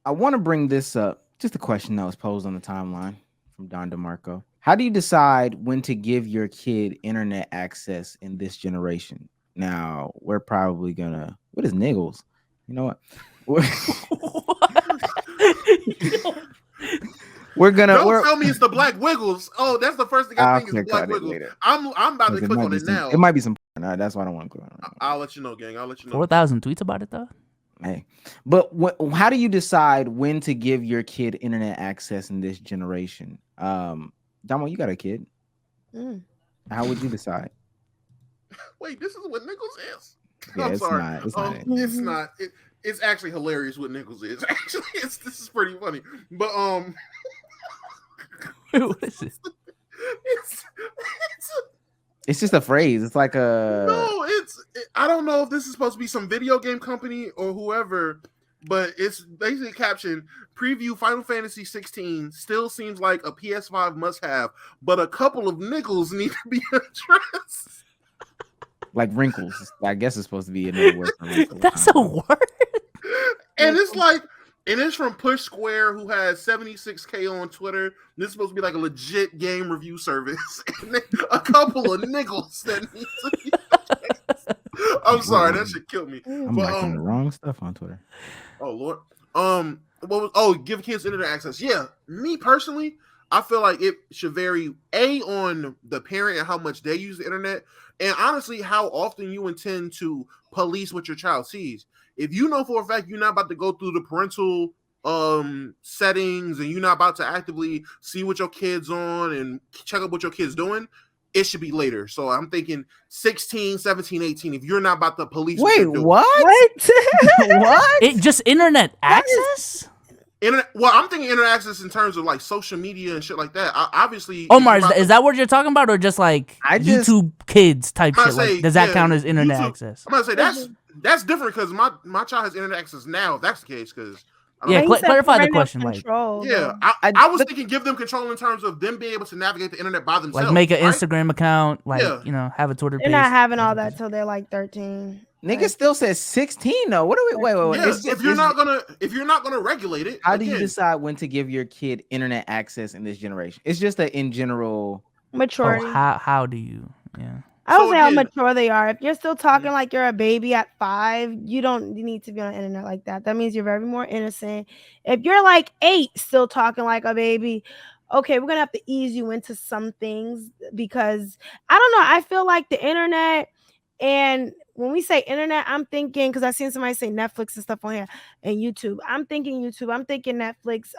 I want to bring this up. Just a question that was posed on the timeline from Don DeMarco. How do you decide when to give your kid internet access in this generation? Now, we're probably gonna. What is niggles? You know what? We're gonna. Don't We're tell me it's the Black Wiggles. Oh, that's the first thing I I'll think is the click Black on it Wiggles. later. I'm about to 'Cause it click might on be it some. now. It might be some. No, that's why I don't want to click on it. I'll let you know, gang. I'll let you know. 4,000 tweets about it though. Hey, but how do you decide when to give your kid internet access in this generation? Damo, you got a kid. Mm. How would you decide? Wait, this is what Nichols is. Yeah, I'm it's sorry. not. It's not. It's not. It's actually hilarious what Nichols is. Actually, this is pretty funny. But What is it? it's It's just a phrase. It's like a. no. I don't know if this is supposed to be some video game company or whoever, but it's basically captioned preview Final Fantasy 16 still seems like a PS5 must-have, but a couple of niggles need to be addressed. Like wrinkles. I guess it's supposed to be another word for wrinkles. That's a word. And it's like, and it's from Push Square, who has 76K on Twitter. This is supposed to be like a legit game review service. And then a couple of niggles that need to be addressed. I'm sorry, that shit killed me. I'm But, liking the wrong stuff on Twitter. oh Lord. Give kids internet access. Yeah, me personally, I feel like it should vary on the parent and how much they use the internet, and honestly, how often you intend to police what your child sees. If you know for a fact you're not about to go through the parental settings and you're not about to actively see what your kid's on and check out what your kid's doing, it should be later. So I'm thinking 16, 17, 18. If you're not about to police Wait, what? What? What? It just internet access? Well, I'm thinking internet access in terms of like social media and shit like that. Obviously, Omar, is that what you're talking about, or just like YouTube Kids type I'm shit? gonna say, Like, does that yeah, count as internet YouTube- access? I'm gonna say that's different because my child has internet access now. If that's the case, because Yeah, clarify the question. Control, yeah, I was thinking give them control in terms of them being able to navigate the internet by themselves. Like make an right? Instagram account, like Yeah. have a Twitter They're page. not having all that till they're like 13. Nigga still says 16 though. What do we wait. Yeah, if you're not gonna regulate it, how do you decide when to give your kid internet access in this generation? It's just that in general maturity. How do you? Yeah. I would say how mature they are. If you're still talking like you're a baby at 5, you don't need to be on the internet like that. That means you're very more innocent. If you're like 8, still talking like a baby, okay, we're gonna have to ease you into some things because I don't know. I feel like the internet, and when we say internet, I'm thinking because I've seen somebody say Netflix and stuff on here and YouTube. I'm thinking YouTube. I'm thinking Netflix.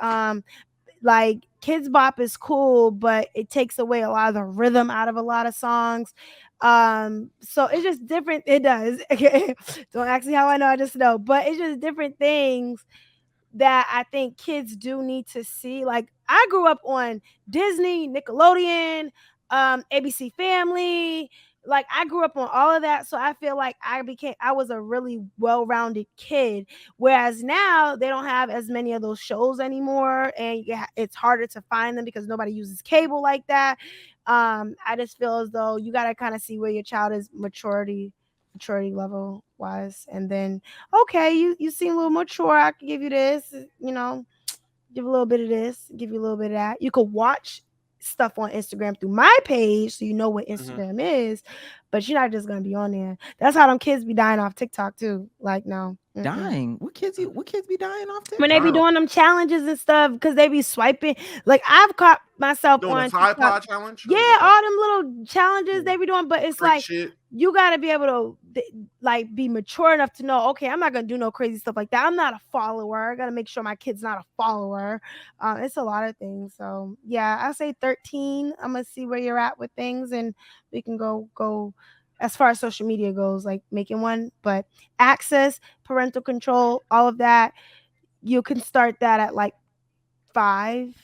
Like Kids Bop is cool, but it takes away a lot of the rhythm out of a lot of songs. So it's just different. It does. Don't ask me how I know, I just know. But it's just different things that I think kids do need to see. Like I grew up on Disney, Nickelodeon, ABC Family. Like I grew up on all of that, so I feel like I was a really well-rounded kid. Whereas now they don't have as many of those shows anymore, and it's harder to find them because nobody uses cable like that. I just feel as though you got to kind of see where your child is maturity level wise, and then okay, you seem a little mature. I can give you this, give a little bit of this, give you a little bit of that. You could watch stuff on Instagram through my page so you know what Instagram is, but you're not just gonna be on there. That's how them kids be dying off TikTok too. Like no. Dying? What kids be dying off TikTok? When they be doing them challenges and stuff because they be swiping. Like I've caught myself doing on a Tide TikTok. Pod challenge. Yeah, all them little challenges they be doing, but it's like shit. You gotta be able to like be mature enough to know, okay, I'm not gonna do no crazy stuff like that. I'm not a follower. I gotta make sure my kid's not a follower. It's a lot of things. So yeah, I say 13. I'm gonna see where you're at with things, and we can go as far as social media goes, like making one. But access, parental control, all of that, you can start that at like 5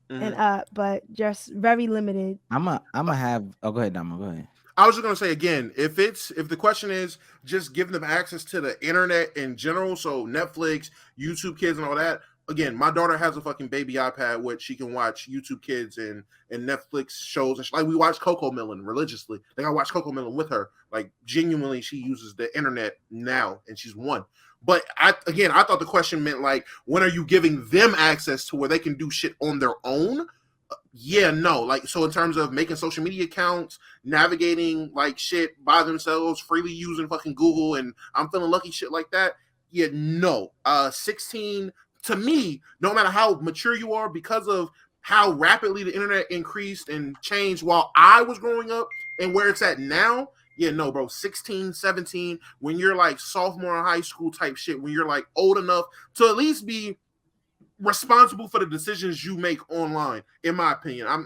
and up, but just very limited. I'm gonna have. Oh, go ahead, Damo. Go ahead. I was just gonna say again, if the question is just giving them access to the internet in general, so Netflix, YouTube Kids, and all that, again, my daughter has a fucking baby iPad which she can watch YouTube Kids and Netflix shows. And like we watch Coco Melon religiously. Like I watch Coco Melon with her. Like genuinely, she uses the internet now, and she's 1. But I thought the question meant like, when are you giving them access to where they can do shit on their own? Yeah, no. Like, so in terms of making social media accounts, navigating like shit by themselves, freely using fucking Google, and I'm feeling lucky shit like that. Yeah, no. 16, to me, no matter how mature you are, because of how rapidly the internet increased and changed while I was growing up and where it's at now, yeah, no, bro. 16, 17, when you're like sophomore in high school type shit, when you're like old enough to at least be responsible for the decisions you make online, in my opinion. I'm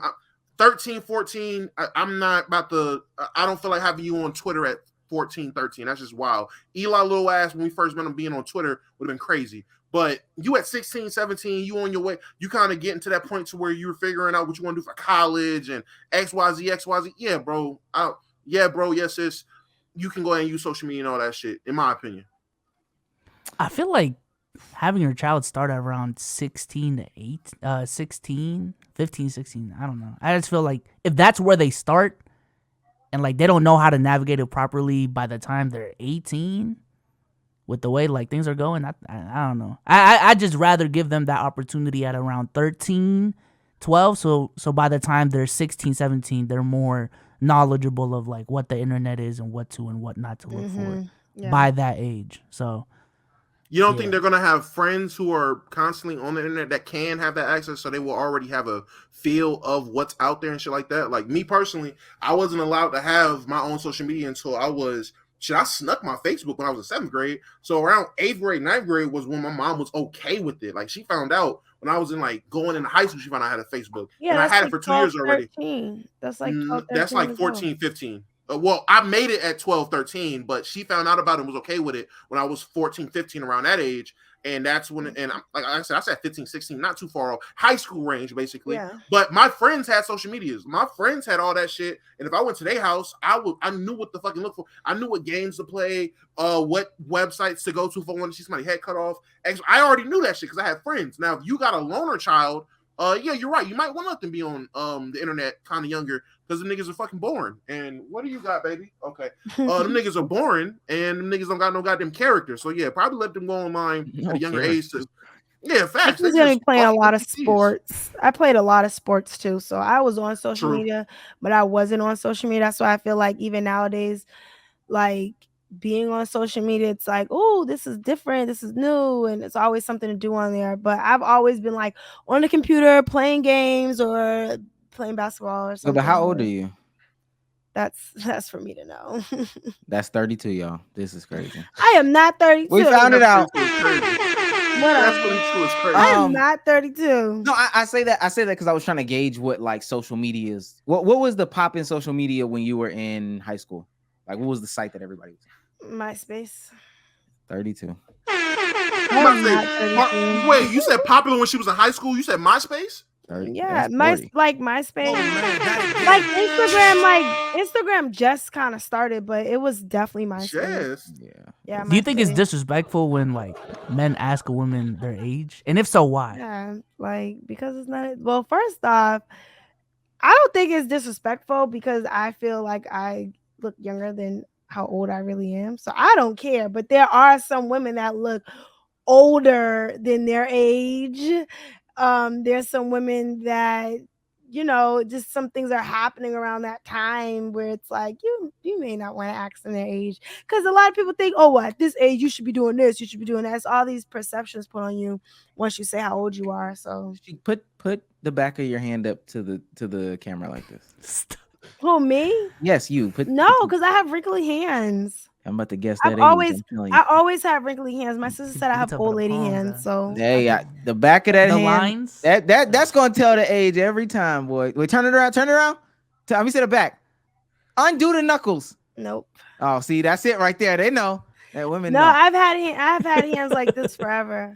13, 14. I'm not about to, I don't feel like having you on Twitter at 14, 13. That's just wild. Eli little ass, when we first met him being on Twitter, would have been crazy. But you at 16, 17, you on your way, you kind of getting to that point to where you're figuring out what you want to do for college and XYZ. Yeah, bro. Yes, sis. You can go ahead and use social media and all that shit, in my opinion. I feel like having your child start at around 16 to 15, 16, I don't know. I just feel like if that's where they start and like they don't know how to navigate it properly by the time they're 18 with the way like things are going, I don't know. I just rather give them that opportunity at around 13, 12. So by the time they're 16, 17, they're more knowledgeable of like what the internet is and what to and what not to look for by that age. So you don't think they're going to have friends who are constantly on the internet that can have that access, so they will already have a feel of what's out there and shit like that? Like me personally, I wasn't allowed to have my own social media until I snuck my Facebook when I was in 7th grade. So around 8th grade, 9th grade was when my mom was okay with it. Like she found out when I was in like going into high school, she found out I had a Facebook. Yeah, and I had like it for 2 years 13. already. That's like 12, that's like 14, 15. Well, I made it at 12, 13, but she found out about it and was okay with it when I was 14, 15, around that age. And that's when, and like I said 15, 16, not too far off, high school range, basically. Yeah. But my friends had social medias. My friends had all that shit. And if I went to their house, I knew what to fucking look for. I knew what games to play, what websites to go to if I wanted to see somebody head cut off. I already knew that shit because I had friends. Now, if you got a loner child, yeah, you're right. You might want to let them be on the internet kind of younger because the niggas are fucking boring. And what do you got, baby? Okay. Them niggas are boring and them niggas don't got no goddamn character. So yeah, probably let them go online at a younger age. Yeah, facts. I was playing a lot of sports. I played a lot of sports too. So I was on social media, but I wasn't on social media. That's why I feel like even nowadays, like being on social media, it's like, oh, this is different, this is new, and it's always something to do on there. But I've always been like on the computer playing games or playing basketball or something. But how old are you? That's for me to know. That's 32, y'all. This is crazy. I am not 32. We found it out. I am not 32. No, I say that because I was trying to gauge what like social media is. What was the pop in social media when you were in high school? Like, what was the site that everybody was on? MySpace. 32. Wait, you said popular when she was in high school? You said MySpace? 30, yeah, MySpace. Oh, man, like Instagram just kind of started, but it was definitely MySpace. Yeah. Do you think it's disrespectful when like men ask a woman their age, and if so, why? Yeah, like because it's not. Well, first off, I don't think it's disrespectful because I feel like I look younger than how old I really am, so I don't care. But there are some women that look older than their age. There's some women that, you know, just some things are happening around that time where it's like you may not want to ask them their age because a lot of people think, oh, at this age you should be doing this, you should be doing that. It's all these perceptions put on you once you say how old you are. So put the back of your hand up to the camera like this. Who, me? Yes, you. No, because I have wrinkly hands. I'm about to guess that. I always have wrinkly hands. My sister said I have old lady hands. So hey, the back of that hand, lines. That's gonna tell the age every time, boy. Wait, turn it around. Let me see the back. Undo the knuckles. Nope. Oh, see, that's it right there. They know that women. No, know. I've had hands like this forever.